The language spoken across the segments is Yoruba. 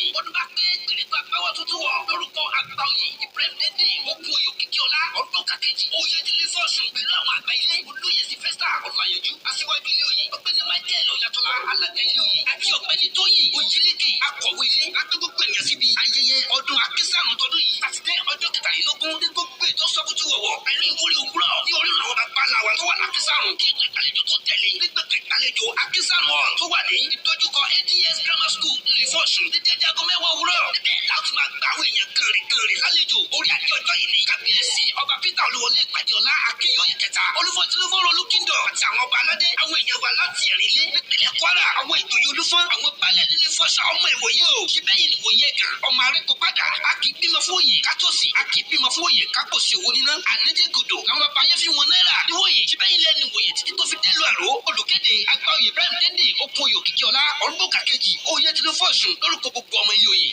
yìí ọdún bá pé pèrègbà pẹ́wọ́ tuntun wọ̀ lórúkọ Àgbáòye Ibrahim Dèdè okun oyè Òkìkíọlá ọdún kàkejì Oyèdélé Fọ́ṣùn pẹ̀lú àwọn àgbà ilé olóyè Sylvester Ọláyanjú aṣíwájú ilé oyè ọ̀gbẹ́ni Michael Oyatola alága ilé oyè àti ọ̀gbẹ́ni Tóyìn Oyèlékè akọ̀wé ilé láti gbogbo ènìyàn síbi ayẹyẹ ọdún Akínsàánú tọdún yìí sátidé ọjọ́ kẹtàlélógún ní gbogbo ètò sọ́kùtù wọ̀wọ̀ pẹ̀lú ìwúrí òwúrọ̀ ní orí àwọn bàbá làwọn tó wà lákínsàánú kí ètò ìgbàlejò tó tẹ̀lé nígbàgbé ìgbàlejò Akínsàánú hall tó wà ní ìdojúkọ ADS Grammar School nílùú Ìfọ̀ṣùn ní dédé aago 10 òwúrọ̀ níbẹ̀ láti máa gba àwọn èèyàn kànrìnkànrìn lálejò orí àti ọjọ́ yìí ní kábíyèsí ọba Peter Olúwọlé Ìpàdéọlá Akínyóyè kẹta olúfọ̀tìlúfọ̀rọ̀ olúkíndọ̀ àti àwọn ọba aládé àwọn èèyàn wa láti Ẹ̀rìnlé nípínlẹ̀ Kwara àwọn ìjòyè olúfọ́n àwọn balẹ̀ nílé fọ́ṣà ọmọ ìwòye o ṣe bẹ́yìn ìwòye kan ọmọ arẹ́kọ padà a kì í bímọ fún òye kátòsí a kì í bímọ fún òye kápòsí owó níná àníjẹ́gòdò àwọn bàbá yẹn fi wọn náírà níwòye ṣe bẹ́yìn lẹ́nu ìwòye títí tó fi délùú àrò olùkéde Àgbáòye Ibrahim Dèdè okun oyè Òkìkíọlá ọdún kàkejì Oyèdélé Fọ́ṣùn lórúkọ gbogbo ọmọ ilé oyè.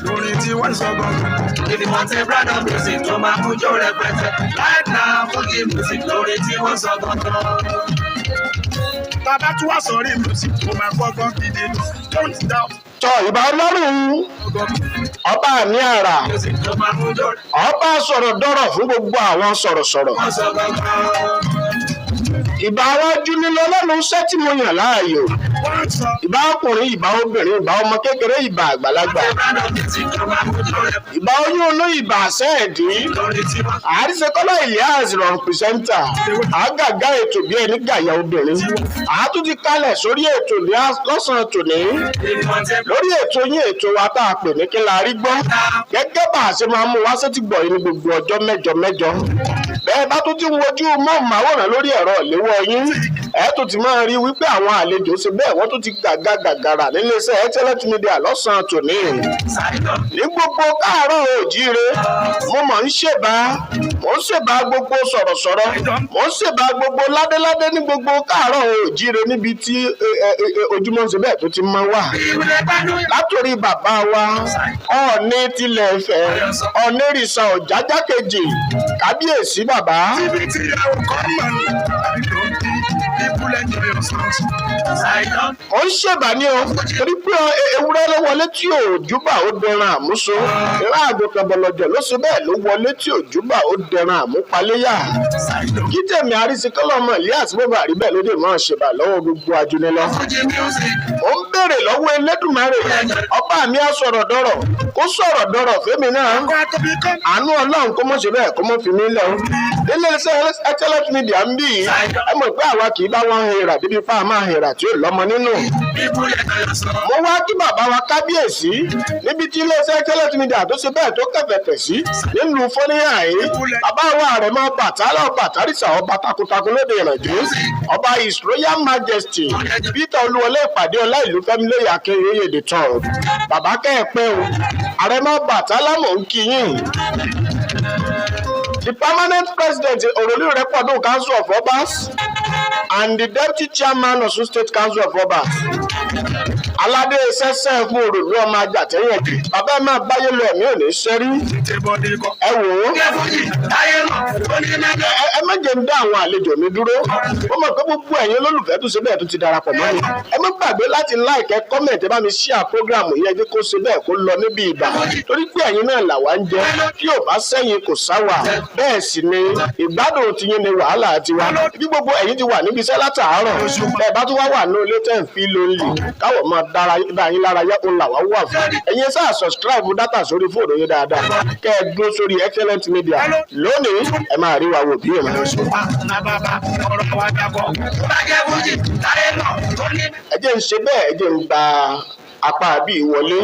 Lórí tí wọ́n sọ gan-an. Ìdìbò ti brand of music tó máa mú jó rẹpẹtẹ. Right now, Fuji music lórí tí wọ́n sọ gan-an. Bàbá tí wàá sọ̀rí music tó máa gbọ́gbọ́n gidi lọ. Don't doubt. Tọ́ ìbá Ọlọ́run ọba mi àrà ọba sọ̀rọ̀ dọ́rọ̀ fún gbogbo àwọn sọ̀rọ̀sọ̀rọ̀. Ìbá wájú nílò Ọlọ́run iṣẹ́ tí mo yàn láàyò. Ìbá ọkùnrin, ìbá obìnrin, ìbá ọmọ kékeré, ìbá àgbàlagbà. Ìbá oyún olú, ìbá àṣẹ́ẹ̀dí. Àríṣekọ́lá Elias rọrùn pìrìsẹ́ńtà. Àgàgà ètò bí ẹni gàyà obìnrin. Àátún ti kalẹ̀ sórí ètò lọ́sàn-án tòní. Lórí ètò yín ètò wa tá a pè ní kí la rí gbọ́. Gẹ́gẹ́ bá a ṣe máa mú wá sétí gbọ̀ yín ní gbogbo ọjọ́ mẹ́jọ mẹ́jọ. Bẹ́ẹ̀ bá tún ti ń wojú móhùnmáwòrán lórí ẹ̀rọ ìléwọ́ yín ẹ tó ti máa rí wípé àwọn àlejò ṣe bẹ́ẹ̀ wọ́n tó ti gàgàrà níléeṣẹ́ Excellent Media lọ́sàn-án tòní. Ní gbogbo káàárọ̀ oòjíire mo mọ̀ ń ṣèbá gbogbo sọ̀rọ̀sọ̀rọ̀ mo ń ṣèbá gbogbo ládéládé ní gbogbo káàárọ̀ oòjíire níbi tí ojúmọ́ ṣe bẹ́ẹ̀ tó ti máa wà. Látòrí bàbá wa Ọọ̀ni tilẹ̀ Ifẹ̀ Ọ̀nìrìṣà Ọ̀jájá kejì kábíyèsí bàbá. Ó ń ṣèbà ní o torí pé ewúrẹ́ ló wọlé tí òjúbà ó dẹran àmúso ìran àgùntàn bọ̀lọ̀jọ̀ ló ṣe bẹ́ẹ̀ ló wọlé tí òjúbà ó dẹran àmúpaléyà. Kí tèmi Àríṣekọ́lá ọmọ Elias bóbá rí bẹ́ẹ̀ lóde máa ṣèbà lọ́wọ́ gbogbo ajúnilọ́. Ó ń béèrè lọ́wọ́ Elédùmarè ọba mi á sọ̀rọ̀ dọ́rọ̀ kó sọ̀rọ̀ dọ́rọ̀ fẹ́mi náà. Àánú Ọlọ́run kó mọ̀ ṣe bẹ́ẹ̀ kó mọ̀ fi mí lọ. Iléeṣẹ́ Excellent Media ń bì í ẹ mọ̀ pé àwa kì í bá wọn hèrà débi pa máa hèrà tí ò lọ́mọ nínú. Mo wá kí bàbá wa kábíyèsí níbi tí iléeṣẹ́ Excellent Media tó ṣe bẹ́ẹ̀ tó kẹfẹ̀tẹ̀ sí nílùú Fọ́níyà yìí. Bàbá wa rẹ̀ máa Bàtálá Bàtárìṣà ọba takuntakun lóde ìrìnàjò ọba His Royal Majesty Peter Olúwọlé Ìpàdéọlá ìlú Fẹ́milóyè Akínyóyè the third. Bàbá kẹ́ẹ̀pẹ́ o ààrẹ máa Bàtálá mò ń kí yín. The permanent president Orolu Irepodo Council of Obas and the deputy chairman of State Council of Obas. Aládé sẹ́sẹ́ fún Orolu ọmọ Àjàtẹ́yìn ẹ̀dì. Bàbá ẹ máa báyé lọ ẹ̀mí ò ní sẹ́rí. Ẹ wò ó. Ẹ má jẹ́ ń dá àwọn àlejò mi dúró. Ó mọ̀ pé gbogbo ẹ̀yin olólùfẹ́ tó ṣe bẹ́ẹ̀ tó ti darapọ̀ mọ́ mi. Ẹ má gbàgbé láti like ẹ comment ẹ bá mi share program yẹn jẹ́ kó ṣe bẹ́ẹ̀ kó lọ níbi ìgbà. Torí pé ẹ̀yin náà làwa ń jẹ. Tí ò bá sẹ́yìn kò sáwà. Bẹ́ẹ̀ sì ni ìgbádùn ti yín ni wàhálà tiwa. Bí gbogbo ẹ̀yin ti wà níbi iṣẹ́ látàárọ̀. Ẹ bá tún wá wà ní ilé tẹ́ ń fi lónìí. Káwọ̀ máa dára yín lára yá òun làwa wà fún. Ẹ̀yin sáà subscribe data sórí fóònù yín dáadáa. Kẹ́ ẹ dúró sórí Excellent Media. Lónìí ẹ máa rí wa wò bí èèmọ̀. Ẹ jẹ́ ń ṣe bẹ́ẹ̀ ẹ jẹ́ ń gba apá bí ìwọlé.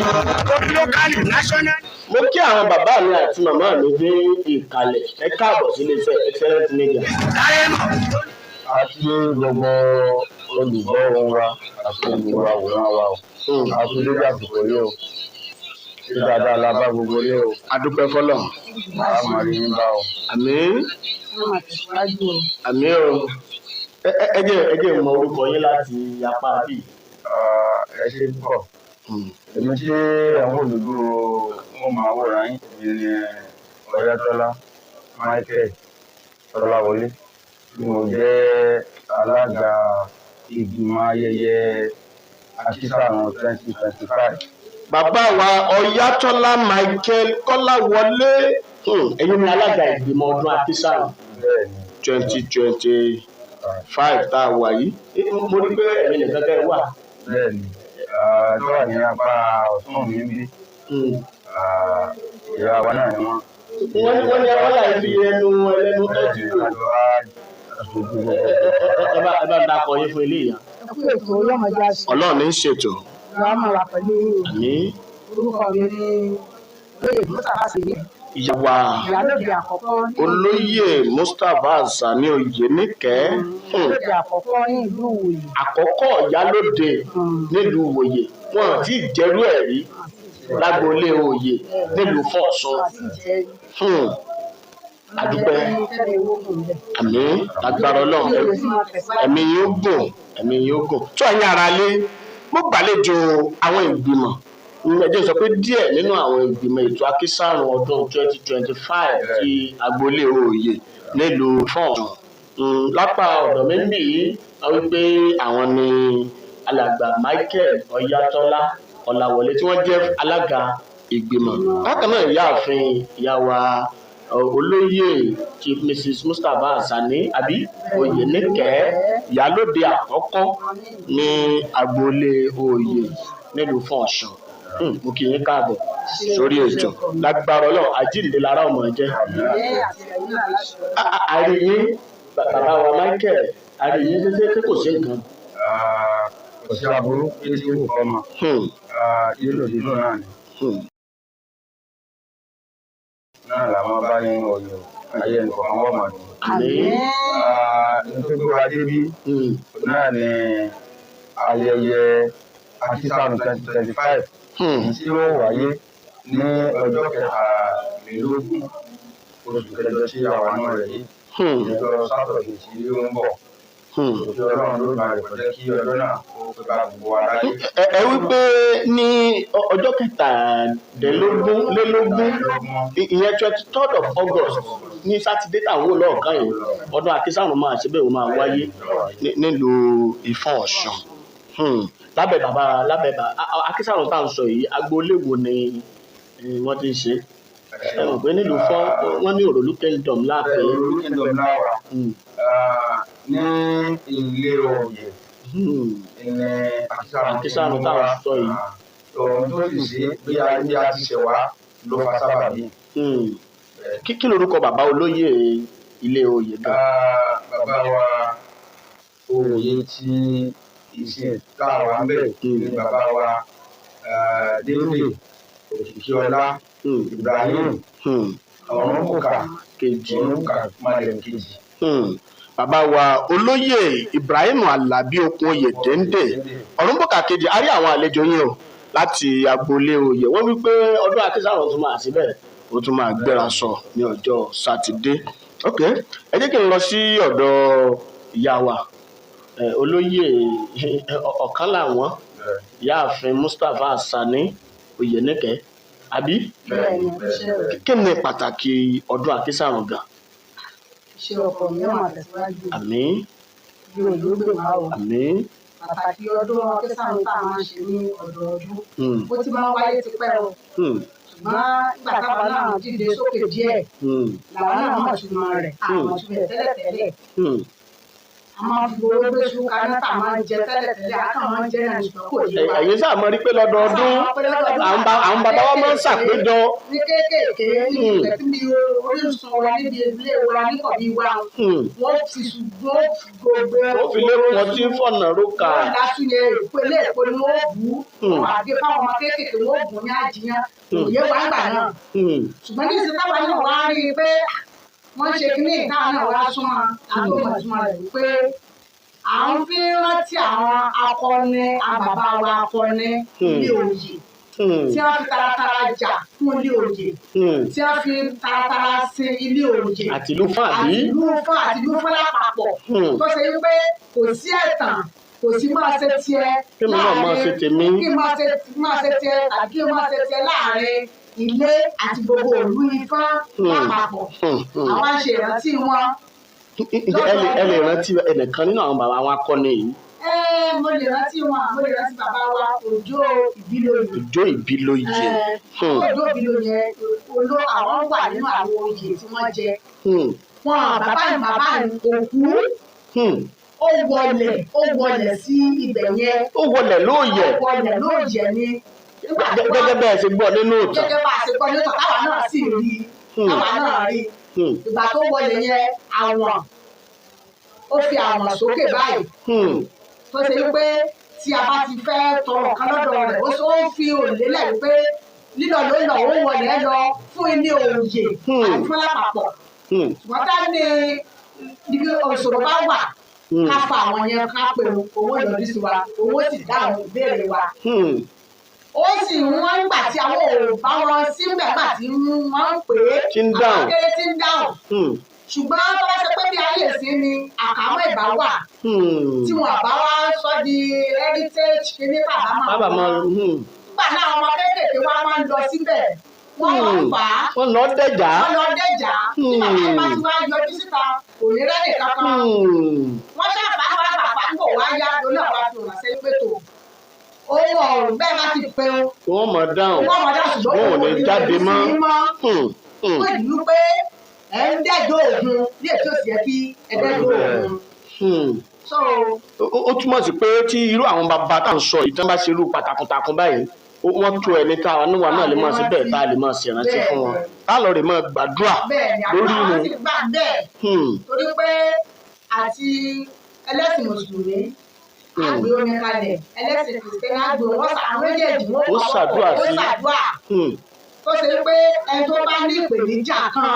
Mo kí àwọn bàbá mi àti màmá mi dé ìkàlẹ̀ ẹ káàbọ̀ sí iléeṣẹ́ Excellent Media. Àti gbogbo olùgbọ́ wa àti olùwà wòran wa o. Àti lórí àsìkò yìí o. Ṣé dáadáa la bá gbogbo yìí o? Adúpẹ́ fọ́lọ̀. Àmọ́ rí yín bá o. Àmín. Àmín o. Ẹ jẹ́ mọ orúkọ yín láti apá bí. Ẹ ṣe púpọ̀. Èmi tí àwọn olùgbò wọn máa wòran yín ní Oyatola Michael Ọláwọlé tí mo jẹ́ alága ìgbìmọ̀ ayẹyẹ Akínsàánú 2025 bàbá wa Ọ̀yátọ́lá Michael Kọ́láwọlé ẹ̀yin ni alága ìgbìmọ̀ ọdún Akísàrùn 2025 tá a wà yìí mo rí pé ẹ̀yin nìkan kẹ́ ẹ wà. bẹ́ẹ̀ni tó wà ní apá ọ̀tún mi ń bí ìyá wa náà ni wọ́n ní abọ́là ibi ẹnu ẹlẹ́nu tọ́jú ẹ bá dákọ̀ yín fún ilé ìyá. Ọlọ́run ní í ṣètò. Àmín. Orúkọ mi ni Olóyè Mustapha Sani. Ìyàwó Olóyè Mustapha Sani Oyèníkẹ́. Ìyálóde àkọ́kọ́ ní ìlú Ìwòyè. Àkọ́kọ́ ìyálóde nílùú Ìwòyè. Wọ́n ti jẹ́rú ẹ̀ rí lágboolé Oyè nílùú Fọ̀ṣun. Adúpẹ́. Àmín. Agbára Ọlọ́run. Ẹ̀mí yóò gùn. Ẹ̀mí yóò gùn. Tó ẹ̀yin ará lé, mo gbàlejò àwọn ìgbìmọ̀. Ẹjẹ́ sọ pé díẹ̀ nínú àwọn ìgbìmọ̀ ètò Akísàrùn ọdún 2025 ti agboolé Oyè nílùú Fọ̀ṣun. Lápá ọ̀dọ̀ mi ń bì í, wọ́n wí pé àwọn ni alàgbà Michael Ọ̀yátọ́lá Ọláwọlé tí wọ́n jẹ́ alága ìgbìmọ̀. Bákan náà ìyáàfin ìyá wa Olóyè Chief Mrs. Mustapha Sani àbí Oyèníkẹ́ ìyálóde àkọ́kọ́ ní agboolé Oyè nílùú Fọ̀ṣun. Mo kì í káàbọ̀ sórí ètò lágbára Ọlọ́run àjíǹde lára ọmọ jẹ́. Àríyìn bàbá wa Michael àríyìn ṣe kò sí nǹkan. kò sí aburú tí kò kọ́ mọ́ ìlú náà ni. náà làwọn bá nínú Ọ̀yọ́ ayé nǹkan wọ́n mọ̀ ní. nítorí wa débí náà ni ayẹyẹ Akísàrùn 2025 tí ó wáyé ní ọjọ́ kẹtàlélógún oṣù kẹjọ sí àwọn àna rẹ̀ yìí ọjọ́ sátọ̀dé tí ó ń bọ̀. Òjò Ọlọ́run ló máa rẹ̀ pẹ̀lẹ́ kí ọjọ́ náà ó pé bá gbogbo wa láyé. Ẹ wí pé ní ọjọ́ kẹtàlélógún ìyẹn 23rd of August ní sátidé táwọn olóòkàn yìí ọdún Akísàrùn máa ṣe bẹ́ẹ̀ ó máa wáyé nílùú Ìfọ̀ṣun. Lábẹ́ bàbá Akísàrùn tá à ń sọ yìí agboolé wo ni wọ́n ti ń ṣe? Ẹ mọ̀ pé nílùú wọ́n ní Òròlú Kingdom láàpẹ́. Òròlú Kingdom láwà ní ilé Oyè ní Akísàrùn tá à ń sọ yìí. Ohun tó sì ṣe bí a ti ṣẹ̀ wá ló fa sábàbí. Kí lorúkọ bàbá olóyè ilé Oyè gan? Bàbá wa Oyè tí ìsìn táwa ń bẹ̀ ní bàbá wa David Òkìkíọlá Ibrahim Ọ̀rúnbùkà kejì Ọ̀rúnbùkà Malem kejì. Bàbá wa olóyè Ibrahim Alábí Okun Oyèdéndé Ọ̀rúnbùkà kejì a rí àwọn àlejò yín o láti agboolé Oyè. Wọ́n wí pé ọdún Akísàrùn tún máa síbẹ̀ ó tún máa gbéra sọ ní ọjọ́ sátidé. Ok, ẹ jẹ́ kí n lọ sí ọ̀dọ̀ ìyá wa olóyè ọ̀kan làwọn ìyáàfin Mustapha Sani Oyèníkẹ́ àbí kí ni pàtàkì ọdún Akísàrùn gan? Ṣé ọkọ̀ mi máa tẹ̀síwájú? Àmín. Yóò yóò gbè wá o. Àmín. Pàtàkì ọdún Akísàrùn tá a máa ń ṣe ní ọdọọdún. Ó ti máa ń wáyé tipẹ́ o. Ṣùgbọ́n ìgbà táwọn náà dìde sókè díẹ̀ làwọn náà mọ̀ túmọ̀ rẹ̀ àwọn túmọ̀ tẹ́lẹ̀tẹ́lẹ̀. A máa fi owó gbé ṣúkà náà tá a máa ń jẹ tẹ́lẹ̀tẹ́lẹ̀ a kàn máa ń jẹ náà ṣùgbọ́n kò yé wa. Ẹ̀yin sáà mọ̀ rí pé lọ́dọọdún àwọn bàbá wa máa ń ṣàpéjọ. Ní kéékèèké ní ìgbẹ́ tí mi orísun wa níbi ilé wa níkọ̀bí wa wọ́n fi ṣùgbọ́n gbogbo ó fi lé wọn tí fọ̀nà rókà. wọ́n dásúlẹ̀ ìpele èpo ni wọ́n bù ú àgbé fáwọn ọmọ kéékèèké wọ́n bù ní àjìyàn òye wa ń gbà náà. Ṣùgbọ́n ní ìsìn táwa náà wá rí i pé wọ́n ṣe kíní ìta náà wá súnmọ́ àtòmọ̀túmọ̀ rẹ̀ wípé à ń fi rántí àwọn akọni àbàbà wa akọni ilé Oyè tí wọ́n fi taratara jà fún ilé Oyè tí wọ́n fi taratara sin ilé Oyè àtìlú fún àbí? àtìlú fún lápapọ̀ tó ṣe wípé kò sí ẹ̀tàn kò sí máa ṣe tiẹ̀ kí mi náà máa ṣe tèmi kí máa ṣe tiẹ̀ tàbí kí máa ṣe tiẹ̀ láàrin ilé àti gbogbo òlú Ifá lápapọ̀ àwọn ṣe ìrántí wọn. ẹ lè rántí ẹnìkan nínú àwọn bàbá wa akọni yìí. Mo lè rántí bàbá wa Òjó Ìbílóyè. Òjó Ìbílóyè. Òjó Ìbílóyè àwọn wà nínú àwọn oyè tí wọ́n jẹ. Wọn bàbá òkú. Ó wọlẹ̀ sí ibẹ̀ yẹn. Ó wọlẹ̀ lóòyẹ̀. Ni. Gẹ́gẹ́ bẹ́ẹ̀ ṣe gbọ́ nínú ìtàn. Gẹ́gẹ́ bá a ṣe gbọ́ nínú ìtàn táwa náà sì rí. Ìgbà tó wọlé yẹn ó fi àwọn sókè báyìí. Tó ṣe pé tí a bá ti fẹ́ tọrọ kan lọ́dọ̀ rẹ̀ ó fi òlélẹ̀ wípé lílọ ló lọ ó wọlé lọ fún ilé òye àti fún lápapọ̀. Ṣùgbọ́n tá ní òṣòro bá wà ká fa àwọn yẹn ká pè owó yọjú sí wa owó sì dáhùn ìbéèrè wa. Ó sì wọ́n gbà tí àwọn ò bá wọn síbẹ̀ gbà tí wọ́n ń pè é àwọn akéré tí ń dáhùn. Ṣùgbọ́n tó bá ṣe pé bí ayé sí ni àkámọ́ ìbá wà tí wọn bá wá sọ di heritage kíní kábàámọ̀. Nígbà náà ọmọ kéékèèké wa máa ń lọ síbẹ̀ wọ́n lọ fà á. Wọ́n lọ dẹ̀já. Tí bàbá yẹn bá ti wá yọjú síta kò ní rẹ́nì kankan. Wọ́n ṣàfà ń bò wá yá lónà wá fi òun àṣẹ pé tò. Ohun ọ̀rùn bẹ́ẹ̀ bá ti pe o. Wọ́n mọ̀ dáhùn. Ṣùgbọ́n wọn ò ní jáde mọ́. Wọ́n ìlú pé ẹ̀ ń dẹ́jọ́ òògùn ní ètò òsì yẹ kí ẹ dẹ́jọ́ òògùn. Ó túmọ̀ sí pé tí irú àwọn bàbá tá à ń sọ yìí tí wọ́n bá ṣe irú takuntakun báyìí wọ́n tó ẹni tá a níwà náà lè máa ṣe bẹ́ẹ̀ tá a lè máa ṣèrántí fún wọn tá a lọ rè máa gbàdúrà lórí ìrun. Torí pé àti ẹlẹ́sìn mùsùlùmí àgbẹ̀ omi kalẹ̀ ẹlẹ́sìn kìrìsìtẹ́nì àgbẹ̀ wọ́n àwọn méjèèjì wọ́n ṣàdúrà sí. Tó ṣe pé ẹni tó bá ní ìpèníjà kan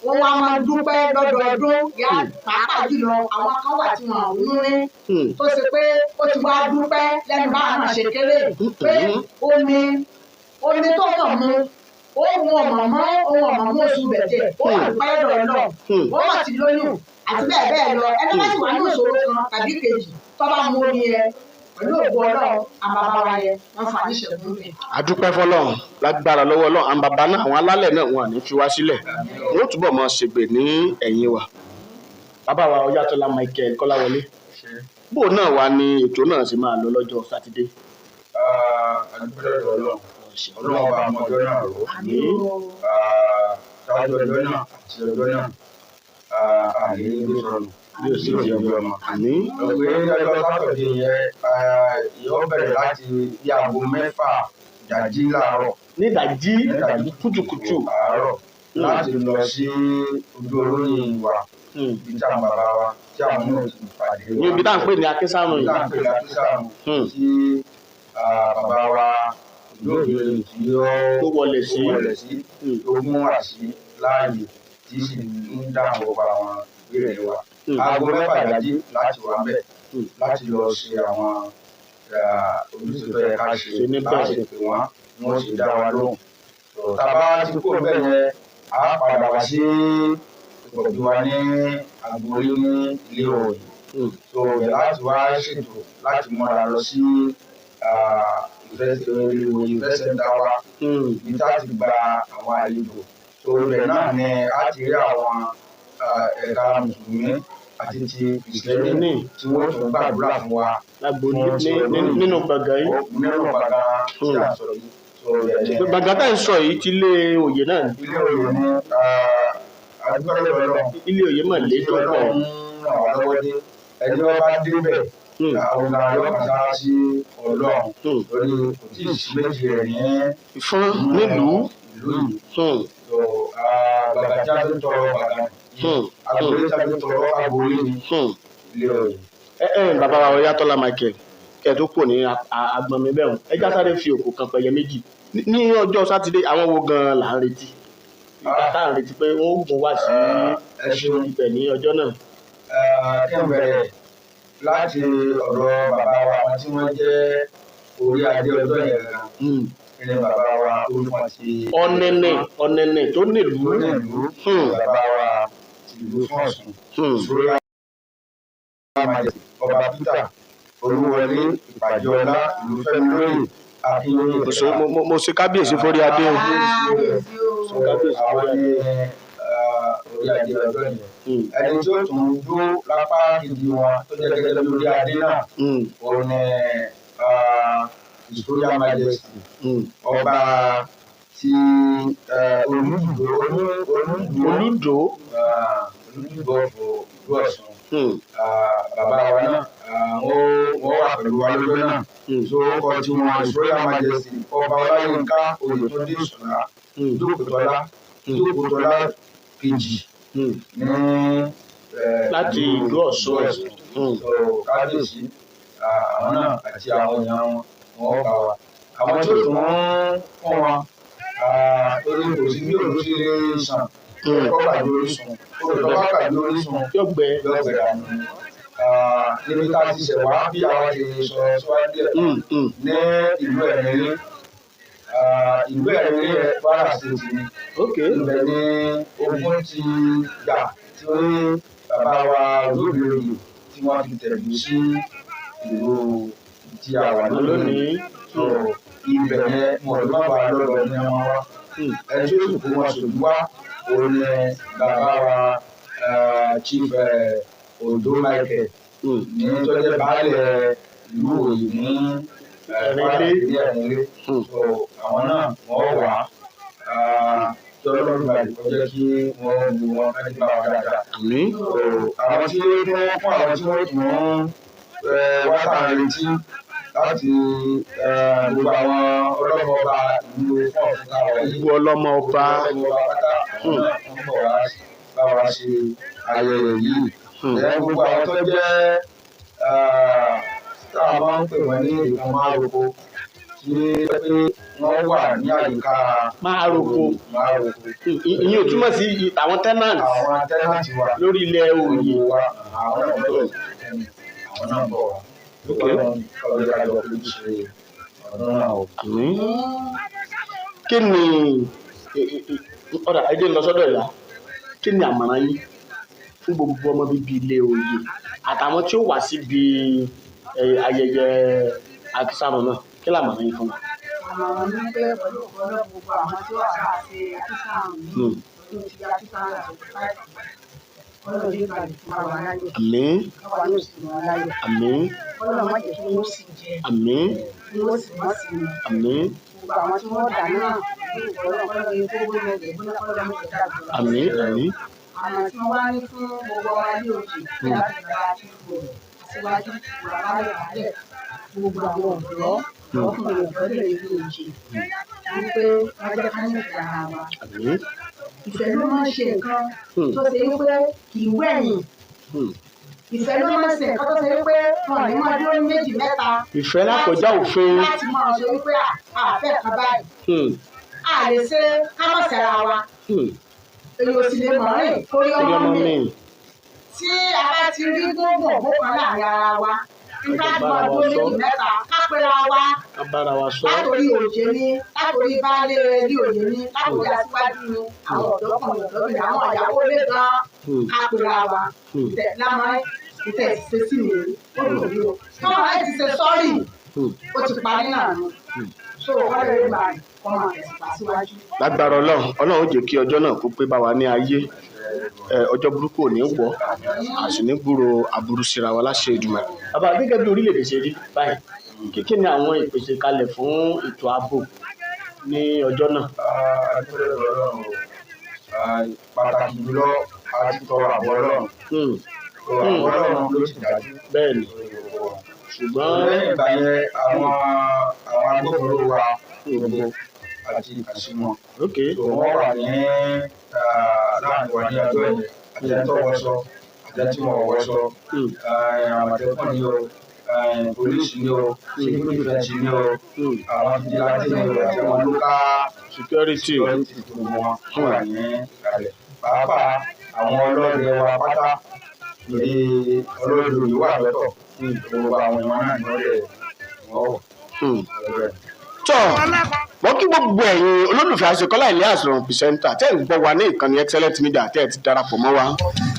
wọ́n wá máa dúpẹ́ lọ́dọọdún pàápàá jùlọ àwọn kan wà tí wọ́n ń rí tó ṣe pé ó ti wá dúpẹ́ lẹ́nu bá náà ṣe kéré pé omi tó kàn mú ohun ọ̀mọ̀ mú oṣù bẹ̀jẹ̀ ó wà dúpẹ́ lọ́dọ̀ náà wọ́n wà ti lóyún àti bẹ́ẹ̀ bẹ́ẹ̀ lọ ẹni bá sì wà ní ìṣòro kan tàbí kejì tó bá mú omi yẹn pẹ̀lú ògbó ọlọ́run àbàbàrà yẹn wọ́n fà ní ìṣẹ̀gùn rẹ̀. Adúpẹ́ fọlọ́run lágbára lọ́wọ́ ọlọ́run àwọn bàbá náà àwọn alálẹ̀ náà wọn à ní fi wá sílẹ̀ wọn ó túbọ̀ máa ṣègbè ní ẹ̀yìn wa. Bàbá wa Ọyátọ́lá Michael Kọ́láwọlé bó náà wá ní ètò náà sì máa lọ lọ́jọ́ sátidé. Adúpẹ́ lọ́dọ̀ ọlọ́run ọba ọmọdé náà rò ó ṣáájú ọjọ́ náà àti ọjọ́ náà àlè ló sọnù yóò sì di ọjọ́ ọmọ. Ọ̀gbìn ọjọ́ sátọ̀dé yẹn yóò bẹ̀rẹ̀ láti bí aago 6 ìdájí láàárọ̀. Ní ìdájí kùtùkùtù àárọ̀ láti lọ sí ojú olóyìn wa bí tí àwọn bàbá wa tí àwọn náà ti pàdé wa. ní ibi tá à ń pè ní Akínsánù yìí. tí bàbá wa lóògbé tí ó wọlé sí tó mú àṣì láàyè tí sì ń dáàbò bá àwọn ìbéèrè wa. Aago 6 ìdájí láti wà ń bẹ̀ láti lọ ṣe àwọn ojúṣe tó yẹ ká ṣe láti pè wọ́n wọ́n sì dá wa lóhùn. Tàbá ti kó bẹ́ẹ̀ yẹn a padà wá sí ìpọ̀jù wa ní agboolé ní ilé òòyì. Láti wá ṣètò láti múra lọ sí ìfẹ́ sẹ́ńtà wa ibi tá a ti gba àwọn àlejò. Ibẹ̀ náà ni a ti rí àwọn ẹ̀ka mùsùlùmí àti ti ìsìlẹ́mì tí wọ́n tún gbàdúrà fún wa. nínú gbàgán yìí. Nínú gbàgán tí a sọ̀rọ̀ yìí. Gbàgán tá à ń sọ yìí ti ilé òye náà. Ilé òye ní agbẹ́rẹ́ ọlọ́run. Ilé òye mà lé tó pọ̀. Ẹni wọ́n bá débẹ̀ àwọn ọ̀gá ọlọ́run sára sí ọlọ́run lórí kò tí ì sí méjì rẹ̀ ní ìfọ́n nílùú yìí. Bàbá tí a ti tọrọ bàbá agboolé tí a ti tọrọ agboolé ní ilé òye. Bàbá wa Ọyátọ́lá Michael kẹ́ tó kù ní agbọ̀n mi bẹ́ẹ̀ ẹ já sáré fi òkú kan pẹ̀yẹ méjì ní ọjọ́ sátidé àwọn wo gan-an là ń retí ìgbà tá à ń retí pé wọ́n ó gùn wá sí ibẹ̀ ní ọjọ́ náà. Kí n bẹ̀rẹ̀ láti ọ̀dọ̀ bàbá wa àwọn tí wọ́n jẹ́ orí adé ọjọ́ yẹn gan ní bàbá wa olùkọ́ ti. ọ̀nẹ́nẹ̀ tó nílùú. Bàbá wa ti ìlú Fọ̀sùn sórí ọba Peter Olúwọlé Ìpàjọ́lá ìlú Fẹ́mi lóyè Akínyẹ̀yẹ. Mo ṣe kábíyèsí fórí adé o. Àwọn ní orí adé ọjọ́ yẹn ẹni tí ó tún dúró lápá kejì wọn tó jẹ́ gẹ́gẹ́ bí orí adé náà òun ni His Royal Majesty ọba ti Olúdò ìlú Ọ̀ṣun bàbá wa náà wọ́n wà pẹ̀lú wa lọ́jọ́ náà tó kọ́ tí wọ́n His Royal Majesty ọba Ọláyínká Oyètúndé Ìṣọ̀lá Jókòtọ́lá kejì ní láti ìlú Ọ̀ṣun kábíyèsí àwọn náà àti àwọn èèyàn wọn bá wa àwọn tí ó tún fún wọn torí kò sí bí òun ṣe lè sàn kó gbàgbé orísun olùdó bá gbàgbé orísun yọgbẹ dànù níbi tá a ti ṣẹ̀ wá bí àwa ti sọ síwájú ẹ̀ ní ìlú Ẹ̀rínlé Kwara State ni ibẹ̀ ni ogun ti gbà tí ó ní bàbá wa lóbìnrin yìí tí wọ́n fi tẹ̀lé sí ìlú tí a wà lónìí ibẹ̀ yẹn mọ̀lúmọ́ba lọ́dọ̀ ní wọn wá ẹni tí ó sì kó wọn ṣòjú wá òun ni bàbá wa Chief Ondo Michael ní tọ́jú baálẹ̀ ìlú Òyì ní Ẹ̀rínlé àwọn náà wọ́n wà tọ́lọ́run balẹ̀ kọjá kí wọ́n lu wọn kájí bá wa dáadáa. Àwọn tí wọ́n fún àwọn tí wọ́n tún wá tàn retí láti gbogbo àwọn ọlọ́mọ ọba ìlú fọ́ọ̀fúnta wọ̀nyí. Gbogbo ọlọ́mọ ọba pátá wọ́n bọ̀ wá bá wa ṣe ayẹyẹ yìí. Gbogbo àwọn tó jẹ́ tá a máa ń pè wọ́n ní ìkan márùkù tí wọ́n wà ní àyíká márùkù. Ìyẹn ò túmọ̀ sí àwọn tẹ́nàntì. Àwọn tẹ́nàntì wa lórí ilẹ̀ Òyì. Àwọn náà bọ̀ wá. Kí ni ọ̀dà ẹjẹ́ ń lọ sọ́dọ̀ ìyá kí ni àmọ̀ràn yín fún gbogbo ọmọ bíbí ilé Òyì àtàwọn tí ó wá síbi ayẹyẹ Akísàrò náà kí ni àmọ̀ràn yín fún wọn. Àmọ̀ràn mi pé pẹ̀lú ọ̀pọ̀lọpọ̀ gbogbo àwọn tí wọ́n bá ṣe Akísàrò yìí tó ti Akísàrò ọlọ́run balẹ̀ fún wa láyé. Àmín. Káwa yóò sì wọn láyé. Àmín. Ọlọ́run má jẹ́ kí wọ́n sì jẹ. Àmín. Kí wọ́n sì má sì mú. Àmín. Gbogbo àwọn tí wọ́n dà náà ọlọ́run yẹn tó gbóná ẹ̀jẹ̀ gbóná ọlọ́run má jẹ́ dàgbà. Àmín. Àmín. Àmọ́ tí wọ́n wá ní fún gbogbo ọmọ ayé òjì láti gba àtúntò síwájú bàbá rẹ̀ balẹ̀ gbogbo àwọn ọ̀dọ́ ọkùnrin ọ̀dọ́ lè rí òjì wípé wọ́n jẹ́ ká ní ìfẹ́ ara wa. Àmín. Ìfẹ́ ló máa ń ṣe nǹkan tó ṣe wípé kì í wẹ̀yìn. Ìfẹ́ ló máa ń ṣe nǹkan tó ṣe wípé wọn ní máa dúró ní méjì mẹ́ta. Ìfẹ́ lákọjá òfin. Láti máa ṣe wípé àfẹ́ kan báyìí. A lè ṣe ká má ṣẹ̀ra wa. Èyí ò sì lè mọ̀ rìn torí ọmọ mi. Tí a bá ti rí gbóngbòn kan láàrin ara wa, nígbà tí wọ́n dúró méjì mẹ́ta, ká pera wa. Ká bára wa sọ. Látòrí òjé ní, látòrí baálé ní òjé ní, látòrí aṣíwájú ní, àwọn ọ̀dọ́kùnrin ọ̀dọ́bìnrin, àwọn ìyàwó ilé gan-an, ká pera wa. Lámọ́ ìtẹ̀ ṣe sí mi, ó lò ní o. Tọ́wọ́ láti ṣe sọ́ọ̀rì, ó ti parí náà nù. So wọ́n lè gbà ọmọ àtẹ̀sípa síwájú. Lágbára Ọlọ́run ó jẹ́ kí ọjọ́ náà kó pé bá wa ní ayé. Ọjọ́ burúkú ò ní wọ̀ àṣìní gbúrò aburú síra wa láṣẹ Èdùmàrè. Bàbá gẹ́gẹ́ bí orílẹ̀-èdè ṣe rí báyìí kí ni àwọn ìpèsè kalẹ̀ fún ètò ààbò ní ọjọ́ náà. Pàtàkì jùlọ àti tọrọ àbọ̀ Ọlọ́run. Àbọ̀ Ọlọ́run ló ti dájú. Bẹ́ẹ̀ni ṣùgbọ́n lẹ́yìn ìgbà yẹn àwọn agbófinró wa gbogbo àti ìkàsímọ̀ wọ́n wà ní láàrin wa ní ọjọ́ yẹn àjẹtọ́ wọṣọ àjẹtọ́ wọṣọ àmọ̀tẹ́kùn ni o polisi ni o security fẹ́ǹsì ni o àwọn fìdíláńtì ni o àti àwọn local security gbogbo wọn wà ní ìkàlẹ̀ pàápàá àwọn ọlọ́dẹ wa pátá lórí ọlọ́dẹ yìí wà lọ́tọ̀ gbogbo àwọn ìwọ̀n náà ni wọ́n lè wọ́n wọ̀. Tọ́ wọ́n kí gbogbo ẹ̀yin olólùfẹ́ Àṣekọ́lá Elias lọ́rùn pìsẹ́ńtà tẹ́ ń gbọ́ wa ní ìkànnì Excellent Media tẹ́ ẹ ti darapọ̀ mọ́ wa.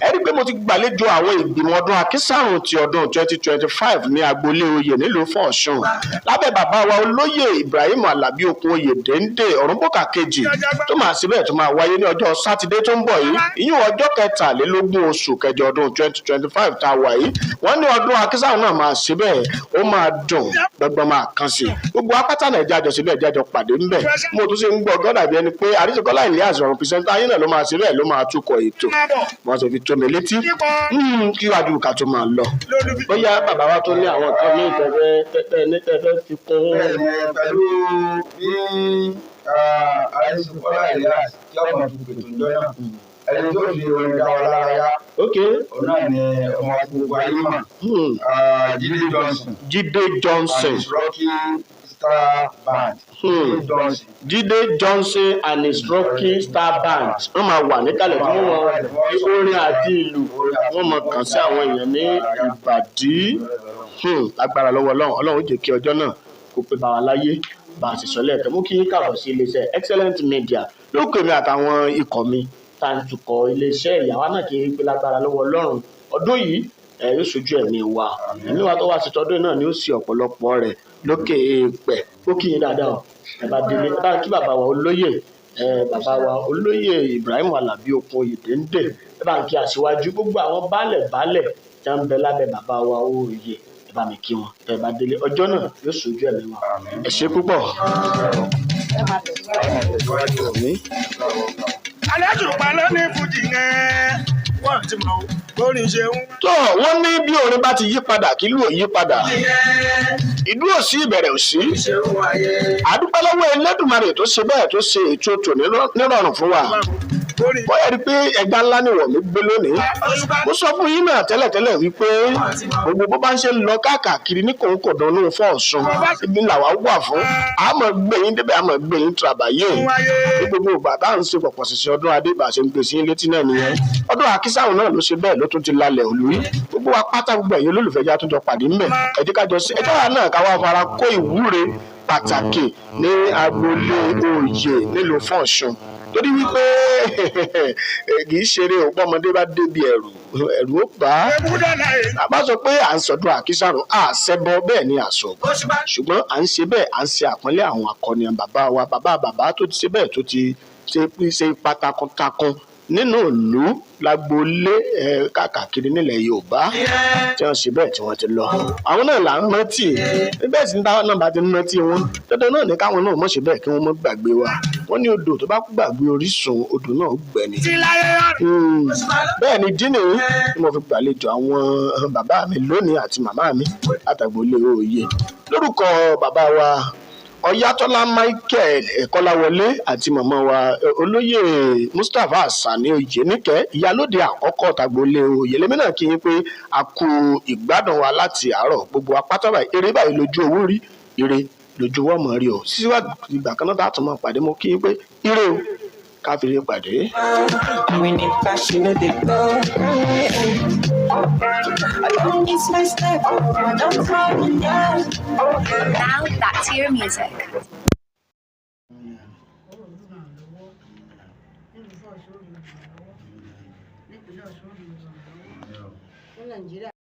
ẹ rí i pé mo ti gbàlejò àwọn ìgbìmọ̀ ọdún Akísàrùn ti ọdún 2025 ní agboolé oyè nílùú Fọ̀ṣùn lábẹ́ bàbá wa olóyè Ibrahim Alabi Okunòyè Dèndé Ọ̀rúnbọ̀kà kejì tó máa síbẹ̀ tó máa wáyé ní ọjọ́ Sátidé tó ń bọ̀ yìí ìyún ọjọ́ 23 oṣù kẹjọ ọdún 2025 tá a wà yìí wọ́n ní ọdún Akísàrùn náà máa síbẹ̀ ó máa dùn gbọgbọ́n máa kàn sí gbogbo apáta náà ìjájọ síbẹ̀ ìjájọ pàdé ńbẹ̀ mo tún ṣe ń gbọ́ gọ́dà bí ẹni pé Àṣekọ́lá Elias lọ́rùn pìsẹ́ńtà ayé náà ló máa síbẹ̀ ló máa túkọ̀ ètò wọ́n ti fi tó mi létí kí wájú ká tó máa lọ bóyá bàbá wa tó ní àwọn kan ní ìtẹ́fẹ́ fi kún. pẹ̀lú bí Àṣekọ́lá Elias tí ọmọ tó pètò ìjọ náà ẹni tó fi orin dá wa lára yá òun náà ni ọmọ gbogbo ayé mà Jídé Johnson Rocky Star Band. Jídé Johnson and his Rocky Star Band wọ́n máa wà níkàlẹ̀ fún wọn orin àti ìlú wọ́n máa kàn sí àwọn èèyàn ní ìbàdí lágbára lọ́wọ́ Ọlọ́run ó jẹ́ kí ọjọ́ náà kó pé bá wa láyé bá a sì sọ lẹ́ẹ̀kan mú kí káàbọ̀ sí iléeṣẹ́ Excellent Media lókè mi àtàwọn ikọ̀ mi tá à ń tukọ̀ iléeṣẹ́ ìyàwó náà kì í pé lágbára lọ́wọ́ Ọlọ́run ọdún yìí yóò ṣojú ẹ̀mí wa ẹ̀mí wa tó wá sí tọdún náà ni ó sì ọ̀pọ̀lọpọ̀ rẹ̀ lókè èèpẹ̀ ó kì í dáadáa ẹ bá délé ẹ bá kí bàbá wa olóyè Ibrahim Alabi Okunòyè Dèndé ẹ bá ń kí aṣíwájú gbogbo àwọn baálẹ̀ tí wọ́n ń bẹ lábẹ́ bàbá wa Oyè ẹ bá mi kí wọn ẹ bá délé ọjọ́ náà yóò ṣojú ẹ̀mí wa ẹ ṣé púpọ̀. Alájùpá ló ní fújì yẹn wọ́n ti mọ̀ bórin ṣe ń. tó wọ́n ní bí orin bá ti yí padà kí ló yí padà ìdúró sí ìbẹ̀rẹ̀ òsì àdúpẹ́ lọ́wọ́ Elédùmarè tó ṣe bẹ́ẹ̀ tó ṣe ètò tò nírọ̀rùn fún wa bóyá rí pé ẹgbà ńlá ni wọ̀n mi gbé lónìí mo sọ fún yín náà tẹ́lẹ̀tẹ́lẹ̀ wípé gbogbo bó bá ń ṣe lọ káàkiri ní kòńkòdán ní Fọ̀ṣùn ibi làwa wà fún àmọ́ gbẹ̀yìn débẹ̀ àmọ́ gbẹ̀yìn tìrabàyè ní gbogbo ìgbà tá à ń ṣe pọ̀pọ̀ ṣiṣẹ́ ọdún adébà ṣe ń gbé sí létí náà nìyẹn ọdún Akísàrùn náà ló ṣe bẹ́ẹ̀ ló tún ti lálẹ́ òlú gbogbo wa pátá gbogbo ẹ̀yin olólùfẹ́ já tó jọ pàdé ńbẹ̀ ẹjọ́ wa náà káwá fara kó ìwúre pàtàkì ní agboolé Oyè nílùú Fọ̀ṣùn torí wípé kì í ṣeré ọgbọ́mọdé bá débi ẹ̀rù ó bá a bá sọ pé à ń sọdún Akísàrùn àṣẹbọ bẹ́ẹ̀ ni àṣọ ṣùgbọ́n à ń ṣe bẹ́ẹ̀ à ń ṣe àpọ́nlé àwọn akọni bàbá wa bàbá tó ti ṣe bẹ́ẹ̀ tó ti ṣe ipa takuntakun nínú ìlú lágboolé káàkiri nílẹ̀ Yorùbá tí wọ́n ṣe bẹ́ẹ̀ tí wọ́n ti lọ àwọn náà là ń rántí bẹ́ẹ̀ sì ní táwọn náà bá ti ń rántí wọn dandan náà ní káwọn náà mọ̀ ṣe bẹ́ẹ̀ kí wọ́n mọ̀ gbàgbé wa wọ́n ní odò tó bá gbàgbé orísun odò náà gbẹ̀ni bẹ́ẹ̀ ni dín nìyí tí mo fi gbàlejò àwọn bàbá mi lónìí àti màmá mi látàgboolé Oyè lórúkọ bàbá wa Ọ̀yátọ́lá Michael Kọ́láwọlé àti màmá wa olóyè Mustapha Sani Oyèníkẹ́ ìyálóde àkọ́kọ́ tàgboolé Oyè lèmi náà kí yín pé a kú ìgbádùn wa láti àárọ̀ gbogbo apátọ́bà eré báyìí lójú owó rí ire lójú owó ọmọ rí o síwájú ìgbà kan náà dàtún máa pàdé mo kí yín pé ire o káfíńrè pàdé. Now back to your music. Nàìjíríà